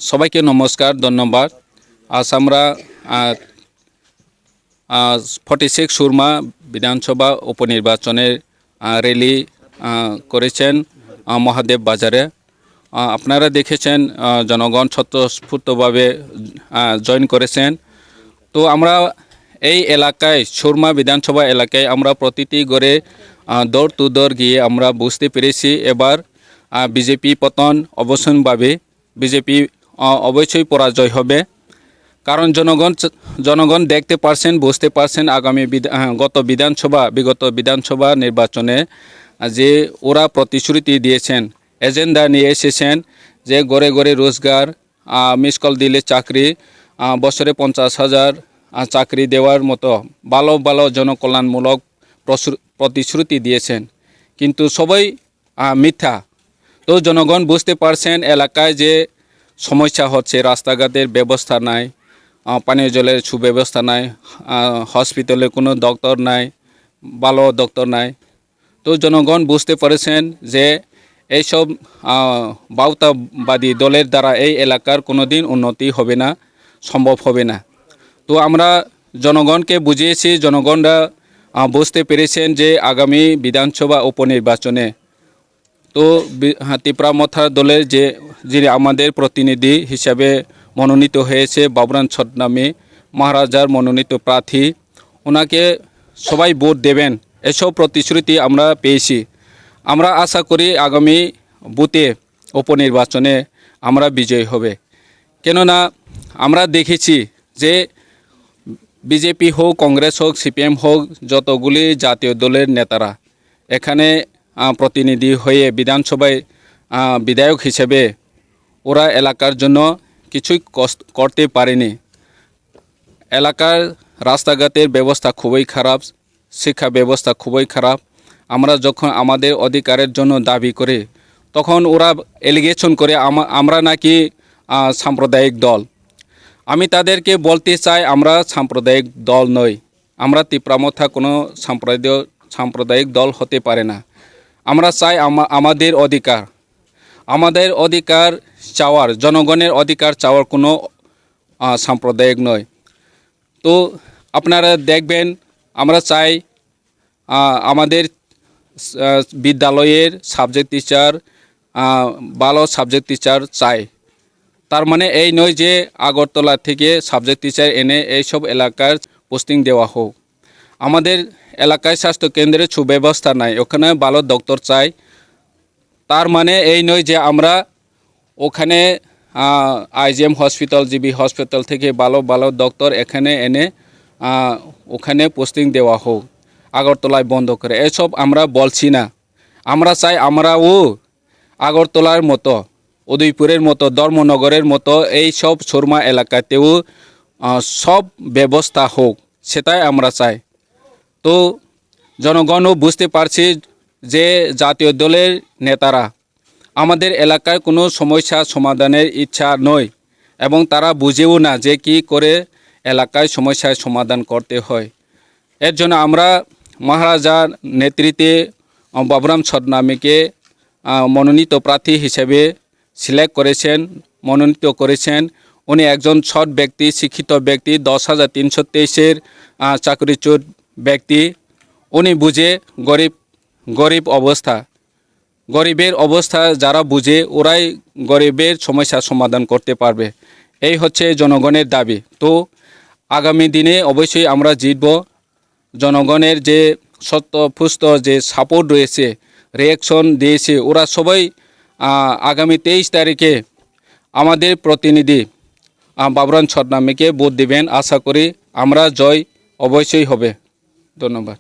সবাইকে নমস্কার, ধন্যবাদ। আজ আমরা 46 সুরমা বিধানসভা উপনির্বাচনের র্যালি করেছেন মহাদেব বাজারে। আপনারা দেখেছেন জনগণ স্বতঃস্ফূর্তভাবে জয়েন করেছেন। তো আমরা এই এলাকায় সুরমা বিধানসভা এলাকায় আমরা প্রতিটি ঘরে দৌড় টু দৌড় গিয়ে আমরা বুঝতে পেরেছি এবার বিজেপি পতন অবশ্যভাবে, বিজেপি অবশ্যই পরাজয় হবে। কারণ জনগণ দেখতে পারছেন, বুঝতে পারছেন আগামী বিগত বিধানসভা নির্বাচনে যে ওরা প্রতিশ্রুতি দিয়েছেন, এজেন্ডা নিয়ে এসেছেন যে ঘরে ঘরে রোজগার, মিস কল দিলে চাকরি, বছরে 50,000 চাকরি দেওয়ার মতো ভালো ভালো জনকল্যাণমূলক প্রতিশ্রুতি দিয়েছেন, কিন্তু সবাই মিথ্যা। তো জনগণ বুঝতে পারছেন এলাকায় যে সমস্যা হচ্ছে, রাস্তাঘাটের ব্যবস্থা নাই, পানীয় জলের সুব্যবস্থা নাই, হসপিটালে কোনো ডক্টর নাই, ভালো ডক্টর নাই। তো জনগণ বুঝতে পারছেন যে এইসব বাউতাবাদী দলের দ্বারা এই এলাকার কোনো দিন উন্নতি হবে না, সম্ভব হবে না। তো আমরা জনগণকে বুঝিয়েছি, জনগণরা বুঝতে পেরেছেন যে আগামী বিধানসভা উপনির্বাচনে তো তিপ্রামথা দলের যিনি আমাদের প্রতিনিধি হিসাবে মনোনীত হয়েছে বাবুরান ছদ্মনামে মহারাজার মনোনীত প্রার্থী, ওনাকে সবাই ভোট দেবেন, এসব প্রতিশ্রুতি আমরা পেয়েছি। আমরা আশা করি আগামী বুথে উপনির্বাচনে আমরা বিজয়ী হবে। কেননা আমরা দেখেছি যে বিজেপি হোক, কংগ্রেস হোক, সিপিএম হোক, যতগুলি জাতীয় দলের নেতারা এখানে প্রতিনিধি হয়ে বিধানসভায় বিধায়ক হিসেবে ওরা এলাকার জন্য কিছুই করতে পারেনি। এলাকার রাস্তাঘাটের ব্যবস্থা খুবই খারাপ, শিক্ষা ব্যবস্থা খুবই খারাপ। আমরা যখন আমাদের অধিকারের জন্য দাবি করি তখন ওরা এলিগেশন করে আমরা নাকি সাম্প্রদায়িক দল। আমি তাদেরকে বলতে চাই আমরা সাম্প্রদায়িক দল নই, আমরা তিপ্রামথা কোনো সাম্প্রদায়িক দল হতে পারে না। আমরা চাই আমাদের অধিকার চাওয়ার, জনগণের অধিকার চাওয়ার কোনো সাম্প্রদায়িক নয়। তো আপনারা দেখবেন আমরা চাই আমাদের বিদ্যালয়ের সাবজেক্ট টিচার, ভালো সাবজেক্ট টিচার চাই। তার মানে এই নয় যে আগরতলা থেকে সাবজেক্ট টিচার এনে এইসব এলাকার পোস্টিং দেওয়া হোক। আমাদের এলাকায় স্বাস্থ্যকেন্দ্রে সুব্যবস্থা নাই, ওখানে ভালো ডক্টর চাই। তার মানে এই নয় যে আমরা ওখানে আইজিএম হসপিটাল, জিবি হসপিটাল থেকে ভালো ভালো ডক্টর এখানে এনে ওখানে পোস্টিং দেওয়া হোক, আগরতলায় বন্ধ করে, এসব আমরা বলছি না। আমরা চাই আমরাও আগরতলার মতো, উদয়পুরের মতো, ধর্মনগরের মতো এই সব সুরমা এলাকাতেও সব ব্যবস্থা হোক, সেটাই আমরা চাই। তো জনগণও বুঝতে পারছি যে জাতীয় দলের নেতারা আমাদের এলাকার কোনো সমস্যা সমাধানের ইচ্ছা নয়, এবং তারা বুঝেও না যে কি করে এলাকায় সমস্যার সমাধান করতে হয়। এর জন্য আমরা মহারাজার নেতৃত্বে বাবুরাম ছদ্মনামেকে মনোনীত প্রার্থী হিসেবে মনোনীত করেছেন। উনি একজন সৎ ব্যক্তি, শিক্ষিত ব্যক্তি, 10,323-এর চাকরিচ্যুত ব্যক্তি। উনি বুঝে গরিবের অবস্থা যারা বুঝে ওরাই গরিবের সমস্যার সমাধান করতে পারবে, এই হচ্ছে জনগণের দাবি। তো আগামী দিনে অবশ্যই আমরা জিতব। জনগণের যে স্বতঃস্ফূর্ত যে সাপোর্ট রয়েছে, রিয়াকশন দিয়েছে, ওরা সবাই আগামী 23 তারিখে আমাদের প্রতিনিধি বাবুরান ছদ্মনামেকে ভোট দেবেন। আশা করি আমরা জয় অবশ্যই হবে। ধন্যবাদ।